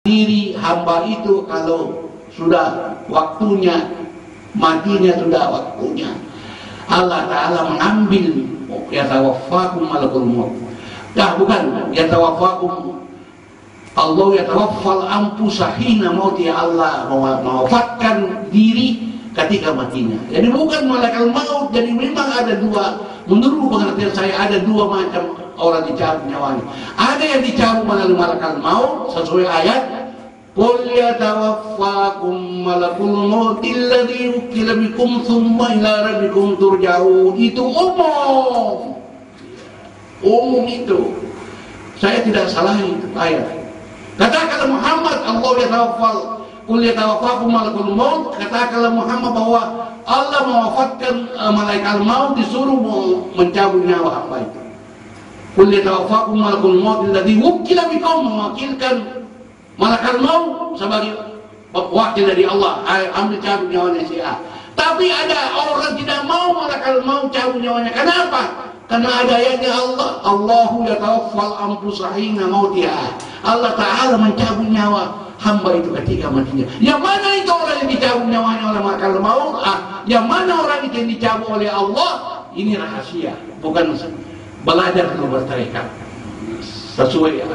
diri hamba itu kalau sudah waktunya, matinya sudah waktunya, Allah Ta'ala mengambil, yatawaffakum malakul maut. Bukan yatawaffakum, Allah yatawaffal anfusa hina mauti, Allah mewafatkan diri ketika matinya. Jadi bukan malakul maut. Jadi memang ada dua, menurut pengertian saya ada dua macam orang dicabut nyawanya. Ada yang dicabut melalui malakul maut sesuai ayat, qul yatawaffakum malakul maut alladzi wukila bikum tsumma ila rabbikum turja'un. Itu umum itu. Saya tidak salah itu ayat. Katakanlah Muhammad, Allah yatawaffal, qul yatawaffakum malakul maut. Katakanlah Muhammad bahwa Allah mewafatkan malaikat maut, disuruh mencabut nyawa hamba itu. Qul yatawaffakum malakul maut alladzi wukila bikum, mewakilkan malaikat maut sebagai wakil dari Allah, ambil cabut nyawanya si A. Tapi ada orang tidak mau malaikat maut cabut nyawanya. Kenapa? Karena ada ayatnya Allah, Allahu yatawaffal anfusa hina mautiha. Allah Ta'ala mencabut nyawa hamba itu ketika matinya. Yang mana itu orang yang dicabut nyawanya oleh malaikat maut? Yang mana orang itu yang dicabut oleh Allah? Ini rahasia, bukan belajar dulu bertarekat. Sesuai ya.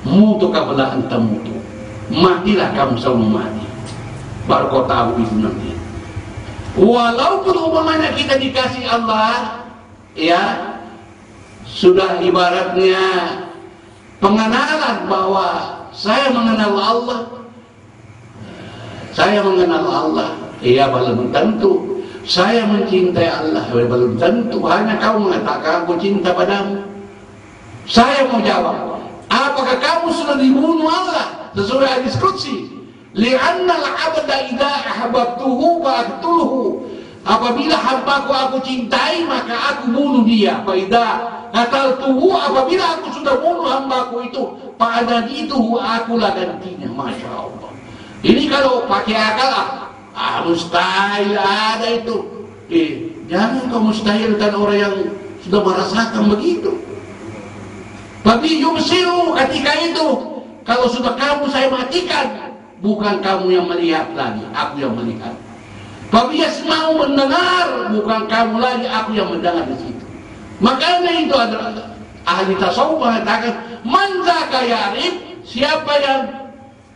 Mutu kabla anta mutu. Matilah kamu sebelum mati. Baru kau tahu itu nanti. Walaupun umpamanya kita dikasih Allah, ya sudah ibaratnya pengenalan bahwa saya mengenal Allah, saya mengenal Allah, iya belum tentu. Saya mencintai Allah, belum tentu. Hanya kau mengatakan aku cinta padamu. Saya mau jawab, apakah kamu sudah dibunuh Allah sesuai hadis qudsi? Li'anna al-'abda idza ahbabtuhu faqtuluhu. Apabila hambaku aku cintai, maka aku bunuh dia. Faida qataltuhu, apabila aku sudah bunuh hambaku itu, fa'adadituhu, akulah gantinya. Masya Allah. Ini kalau pakai akal, mustahil ada itu. Jangan kau mustahilkan orang yang sudah merasakan begitu. Tapi yumsiru, ketika itu, kalau sudah kamu saya matikan, bukan kamu yang melihat lagi, aku yang melihat. Tapi mau mendengar, bukan kamu lagi, aku yang mendengar di situ. Makanya itu adalah ahli tasawuf mengatakan, man zaka ya'rif, siapa yang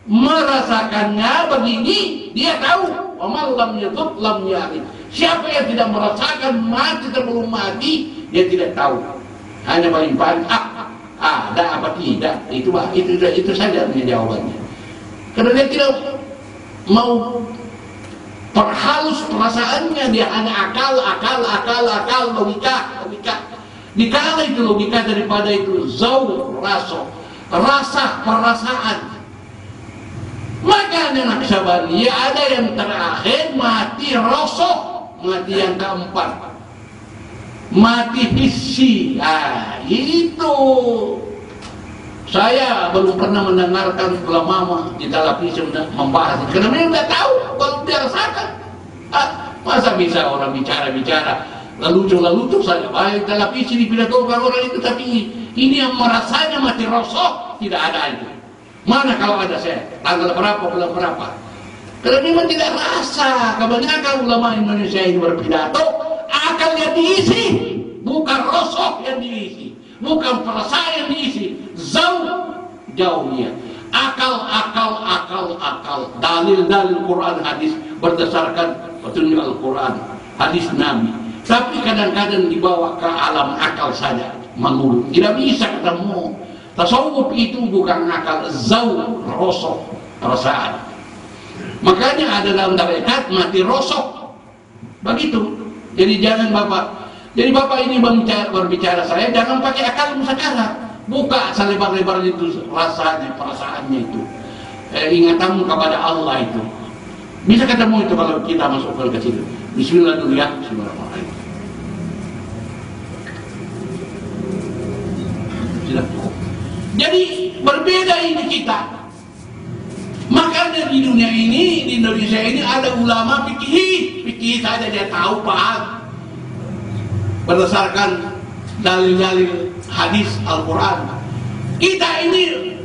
merasakannya begini, dia tahu. Wa man lam yadhuk lam ya'rif. Siapa yang tidak merasakan mati sebelum mati, dia tidak tahu. Hanya paling-paling ada apa tidak, itu saja jawabannya. Karena dia tidak mau perhalus perasaannya, dia hanya akal, logika. Dikala itu logika daripada itu zauq, rasa, perasaan. Maka Naqsyabandi ada yang terakhir mati rosok, mati yang keempat, mati hissi. Itu saya belum pernah mendengarkan ulama di televisi membahas itu, karena mereka tidak tahu kalau dia rasakan. Masa bisa orang bicara lalu saja, baik televisi dipidatokan orang itu, tapi ini yang merasanya mati rosok tidak ada itu. Mana kalau ada saya tanggal berapa, bulan berapa? Karena memang tidak rasa. Kebanyakan ulama Indonesia ini berpidato, akalnya diisi, bukan rosok yang diisi, bukan perasaan yang diisi. Jauh dia. Akal. Dalil Quran, hadis berdasarkan petunjuk Al-Quran, hadis Nabi. Tapi kadang-kadang dibawa ke alam akal saja, menurut. Tidak bisa ketemu. Tasawuf itu bukan akal, rosok, perasaan. Makanya ada dalam tarekat mati rosok. Begitu. Jadi jangan Bapak ini berbicara saya, jangan pakai akalmu sekarang. Buka selebar-lebar itu rasanya, perasaannya itu. Ingatanmu kepada Allah itu. Bisa ketemu itu kalau kita masuk ke situ. Bismillah dulu ya. Bismillahirrahmanirrahim. Jadi berbeda ini kita. Makanya di dunia ini, di Indonesia ini ada ulama fikih saja dia tahu paham berdasarkan dalil-dalil hadis Al-Quran. Kita ini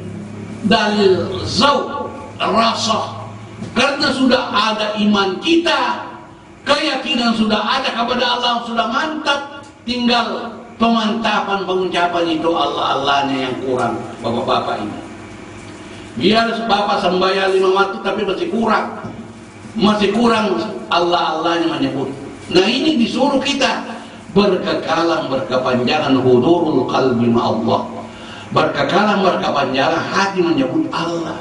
dalil zauq, rasa, karena sudah ada iman kita, keyakinan sudah ada kepada Allah, sudah mantap, tinggal pemantapan pengucapan itu Allah-Allahnya yang kurang, bapak-bapak ini. Biar bapak sembahyang 5 waktu tapi masih kurang Allah-Allahnya menyebut. Nah ini disuruh kita berkekalan, berkepanjangan hudurul qalbi ma Allah, berkekalan, berkepanjangan hati menyebut Allah.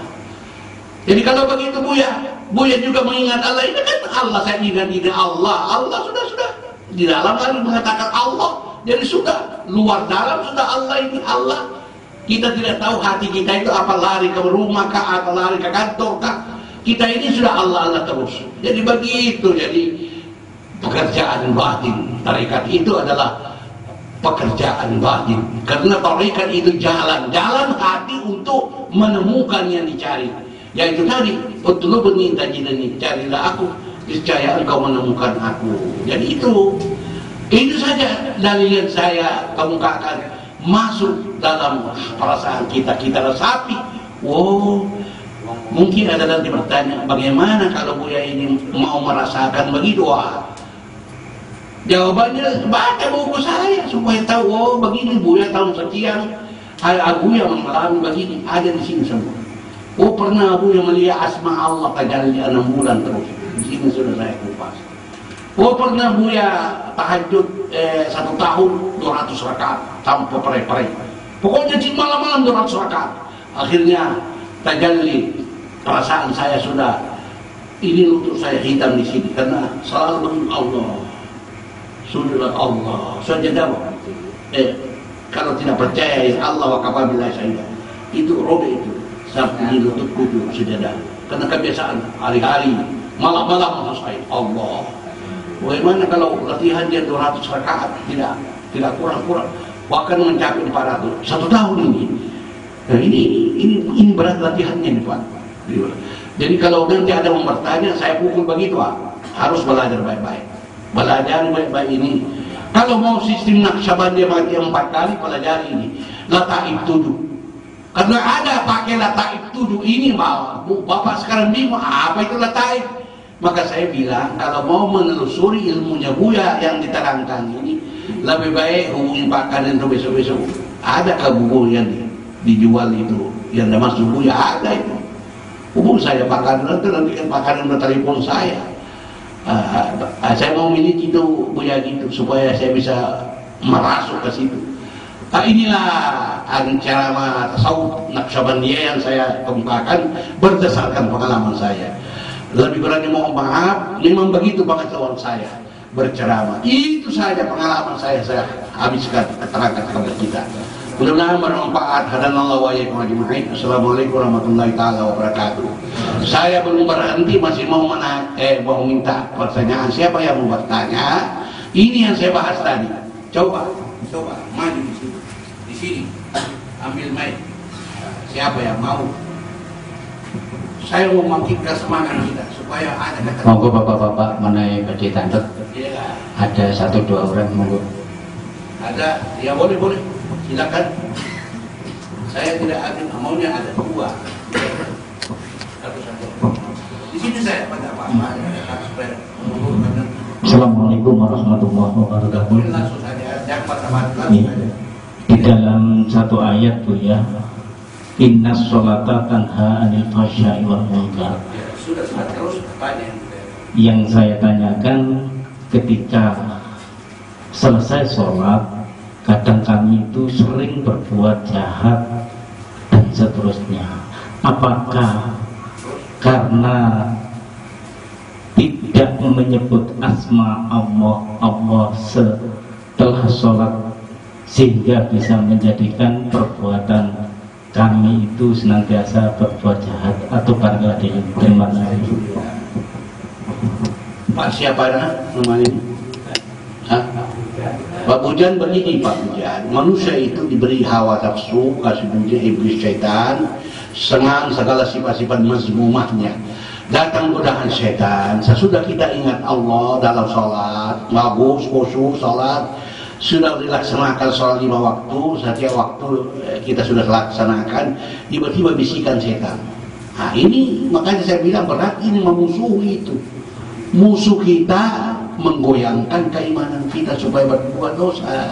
Jadi kalau begitu Buya juga mengingat Allah, ini kan Allah, saya ingat Allah sudah di dalam kali mengatakan Allah, jadi sudah luar dalam sudah Allah, ini Allah. Kita tidak tahu hati kita itu apa, lari ke rumah kah atau lari ke kantor kah, kita ini sudah Allah terus. Jadi begitu, jadi pekerjaan batin tarekat itu adalah pekerjaan batin, karena tarekat itu jalan hati untuk menemukan yang dicari, yaitu tadi utlubni tajidani, carilah aku niscaya engkau menemukan aku. Jadi itu saja dalil yang saya kemukakan, masuk dalam perasaan kita resapi. Mungkin ada nanti bertanya, bagaimana kalau Buya ini mau merasakan begitu? Jawabannya baca buku saya supaya tahu, begini Buya tahun sekian, Buya mengalami begini, ada di sini semua. Pernah Buya melihat asma Allah tajalli 6 bulan terus, di sini sudah saya kupas. Pernah Buya tahajud 1 tahun 200 rakaat tanpa pere-pere. Pokoknya di malam-malam 200 rakaat. Akhirnya tajalli, perasaan saya sudah, ini lutut saya hitam di sini karena selalu Allah. Sudah Allah. Saja jawab. Kalau tidak percaya Allah wa kafa billahi syahida. Itu robe itu. Sampai lututku itu sudah ada. Karena kebiasaan hari-hari malam-malam selesai Allah. Bagaimana kalau latihan dia 200 rakaat, tidak kurang-kurang, bahkan mencapai 400 1 tahun ini. Nah, ini berat latihannya nih Pak. Jadi kalau nanti ada yang bertanya, saya pukul begitu, harus belajar baik-baik. Belajar baik-baik ini. Kalau mau sistem Naqsyabandi pakai 4 kali, pelajari ini Lataif 7. Karena ada pakai Lataif 7 ini, Bapak sekarang bingung apa itu Lataif. Maka saya bilang, kalau mau menelusuri ilmunya Buya yang diterangkan ini, lebih baik hubungi Pak Kaden itu besok-besok. Ada ke buku yang dijual itu, yang masuk Buya, ada itu. Hubung saya Pak Kaden itu, nanti kan Pak Kaden bertelepon saya. Saya mau miliki itu Buya gitu, supaya saya bisa merasuk ke situ. Inilah ceramah tasawuf Naqsyabandiyah yang saya kemukakan berdasarkan pengalaman saya. Lebih berani mohon maaf, memang begitu pengetahuan saya berceramah. Itu saja pengalaman saya habiskan keterangan kepada kita. Mudah-mudahan bermanfaat. Hadanallahu wa iyyakum ajma'in. Assalamualaikum warahmatullahi taala wabarakatuh. Saya belum berhenti, masih mau minta pertanyaan. Siapa yang mau bertanya? Ini yang saya bahas tadi. Coba maju di sini. Ambil mic. Siapa yang mau? Saya mau membangkitkan semangat kita supaya ada kata. Monggo bapak-bapak menaik badi tanduk. Iya. Ada 1-2 orang, monggo. Ada, ya boleh. Silakan. Saya tidak ambil, maunya ada 2. Satu. Di sini saya pada Pak. Assalamualaikum warahmatullahi wabarakatuh. Langsung saja, jangan patah-patah. Di dalam satu ayat Bu ya, Innas sholata tanha anil fahsya'i wal munkar. Sudah terus tanya. Yang saya tanyakan, ketika selesai sholat, kadang kami itu sering berbuat jahat dan seterusnya. Apakah karena tidak menyebut asma Allah setelah sholat sehingga bisa menjadikan perbuatan kami itu senantiasa berbuat jahat, atau karena ada yang terima kasih? Pak siapa namanya ini? Pak Bujan begini Pak Bujan, manusia itu diberi hawa nafsu, kasih puji iblis syaitan, senang segala sifat-sifat mazmumahnya. Datang godaan syaitan. Sesudah kita ingat Allah dalam sholat, bagus, khusyuk sholat, sudah dilaksanakan sholat 5 waktu, setiap waktu kita sudah laksanakan, tiba-tiba bisikan setan. Nah ini makanya saya bilang berat ini memusuhi itu. Musuh kita menggoyangkan keimanan kita supaya berbuat dosa,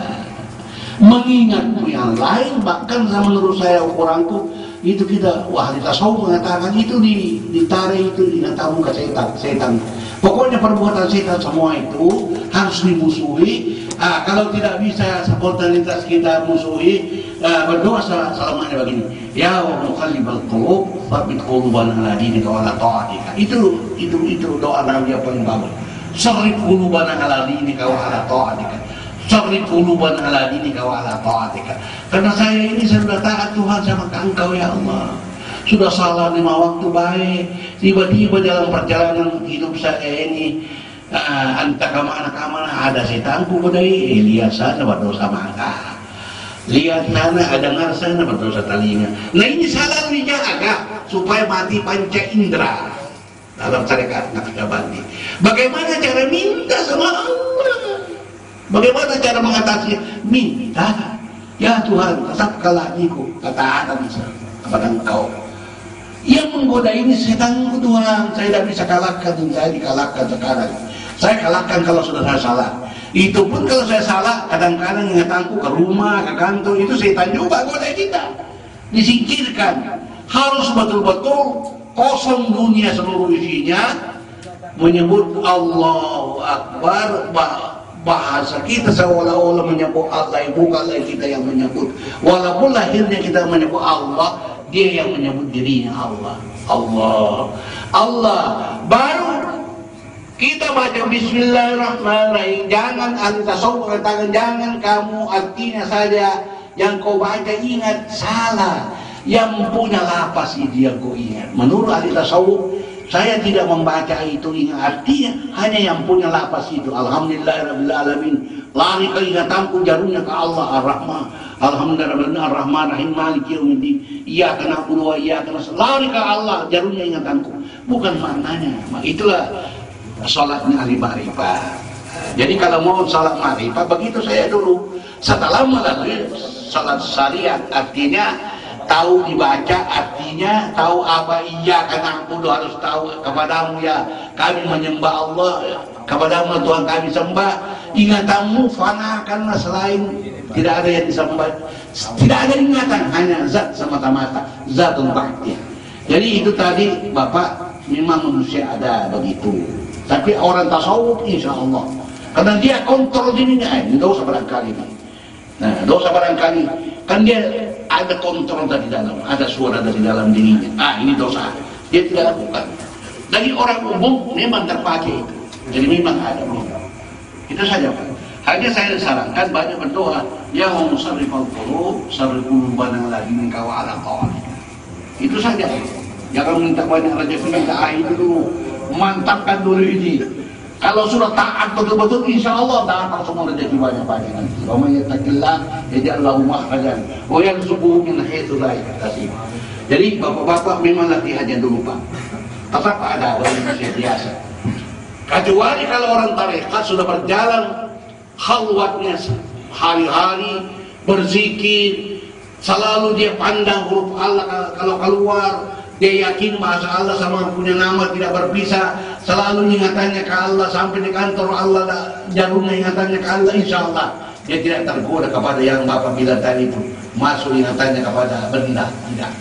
mengingat yang lain. Bahkan menurut saya ukuranku itu kita ahli tasawuf mengatakan itu ditarik itu dinatamu ke setan. Pokoknya perbuatan setan semua itu harus dimusuhi. Kalau tidak bisa spontanitas kita musuhi, berdoa selamanya begini, ya muqallibal qulub tsabbit qulubana ala dinika wa ala ta'atika. Itu doa Nabi yang paling bagus. Sarrif qulubana ala dinika wa ala ta'atika. Sarrif qulubana ala dinika wa ala ta'atika. Karena saya ini sudah taat Tuhan sama Engkau ya Allah. Sudah salah 5 waktu baik, tiba-tiba dalam perjalanan hidup saya ini entah kemana-kemana ada setanku budai, lihat sana berdosa mata, lihat sana ada dengar sana berdosa telinga. Nah ini salah dijaga supaya mati panca indera dalam syariat Naqsyabandi. Bagaimana cara minta sama Allah? Bagaimana cara mengatasi? Minta, ya Tuhan tetapkanlah hatiku ketaatan kepada Engkau. Yang menggoda ini setanku Tuhan, saya tidak bisa kalahkan, saya dikalahkan sekarang. Saya kalahkan kalau sudah saya salah. Itu pun kalau saya salah, kadang-kadang ingatanku ke rumah, ke kantor, itu setan juga goda kita. Disingkirkan. Harus betul-betul kosong dunia seluruh isinya, menyebut Allahu Akbar. Bahasa kita seolah-olah menyebut Allah, bukan kita yang menyebut. Walaupun lahirnya kita menyebut Allah, dia yang menyebut dirinya Allah. Allah. Baru kita baca Bismillahirrahmanirrahim. Jangan antasawuf katakan jangan kamu artinya saja yang kau baca ingat, salah. Yang punya lapas itu yang kau ingat. Menurut ahli tasawuf, saya tidak membaca itu ingat artinya, hanya yang punya lapas itu. Alhamdulillahirrahmanirrahim. Lari keingatanku jarumnya ke Allah Ar-Rahman. Alhamdulillah Ar-Rahman Rahim Maliki Yaumiddin. Iyyaka na'budu wa iyyaka nasta'in. Lari ke Allah jarumnya ingatanku. Bukan maknanya. Itulah salatnya ahli ma'rifah. Jadi kalau mau salat ma'rifah begitu saya dulu. Setelah melalui salat syariat artinya tahu dibaca, artinya tahu apa iyyaka na'budu, harus tahu kepadamu ya kami menyembah Allah, kepadamu Tuhan kami sembah. Ingatanmu fanakanlah selain, tidak ada yang disembah, tidak ada ingatan, hanya zat semata-mata, zatun baqiyah. Jadi itu tadi Bapak, memang manusia ada begitu. Tapi orang tasawuf insya Allah, karena dia kontrol dirinya, ini dosa barangkali. Nah dosa barangkali kan dia ada kontrol dari dalam, ada suara dari dalam dirinya. Ini dosa, dia tidak lakukan. Dari orang umum memang terpakai itu, jadi memang ada. Itu saja Pak. Hanya saya sarankan banyak berdoa, ya musarrifal qulub, sarrif qulubana ala dinika wa ala ta'atika. Itu saja. Jangan minta banyak rezeki, minta itu dulu. Mantapkan dulu ini. Kalau sudah taat betul-betul, insya Allah datang semua rezeki banyak-banyak nanti. Wa may yattaqillah yaj'al lahu makhrajan wa yarzuqhu min haitsu la yahtasib. Jadi bapak-bapak memang latihannya dulu Pak. Tetap ada manusia biasa. Kecuali kalau orang tarekat sudah berjalan khalwatnya hari-hari berzikir, selalu dia pandang huruf Allah kalau keluar. Dia yakin bahasa Allah sama punya nama tidak berpisah, selalu ingatannya ke Allah, sampai di kantor Allah jarumnya ingatannya ke Allah, insya Allah dia tidak tergoda kepada yang Bapak bilang tadi itu, masuk ingatannya kepada benda, tidak.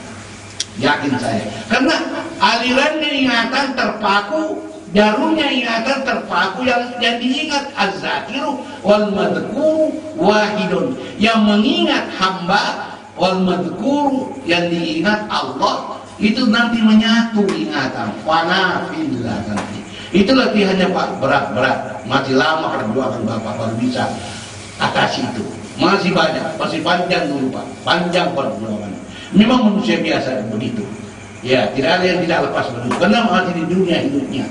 Yakin saya, karena alirannya ingatan terpaku, jarumnya ingatan terpaku, yang diingat az-zakiru wal madhkuru wahidun, yang mengingat hamba, wal madhkuru yang diingat Allah. Itu nanti menyatu ingatan, fana fillah nanti. Itu latihannya Pak, berat-berat. Masih lama perjuangan Bapak baru bisa atasi itu. Masih banyak, masih panjang dulu Pak, panjang perjuangan. Memang manusia biasa begitu. Ya, tidak ada yang tidak lepas begitu. Karena masih di dunia hidupnya,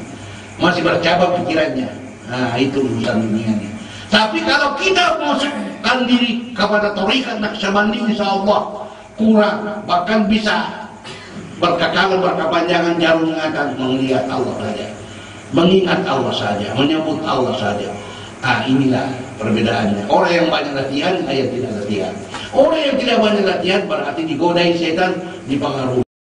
masih bercabang pikirannya. Nah, itu urusan dunianya. Tapi kalau kita masukkan diri kepada thariqat Naqsyabandi, insya Allah kurang, bahkan bisa berkekalan, berkepanjangan, jarum ingatan, melihat Allah saja, mengingat Allah saja, menyebut Allah saja. Inilah perbedaannya. Orang yang banyak latihan, saya tidak latihan. Orang yang tidak banyak latihan berarti digodai setan, dipengaruhi.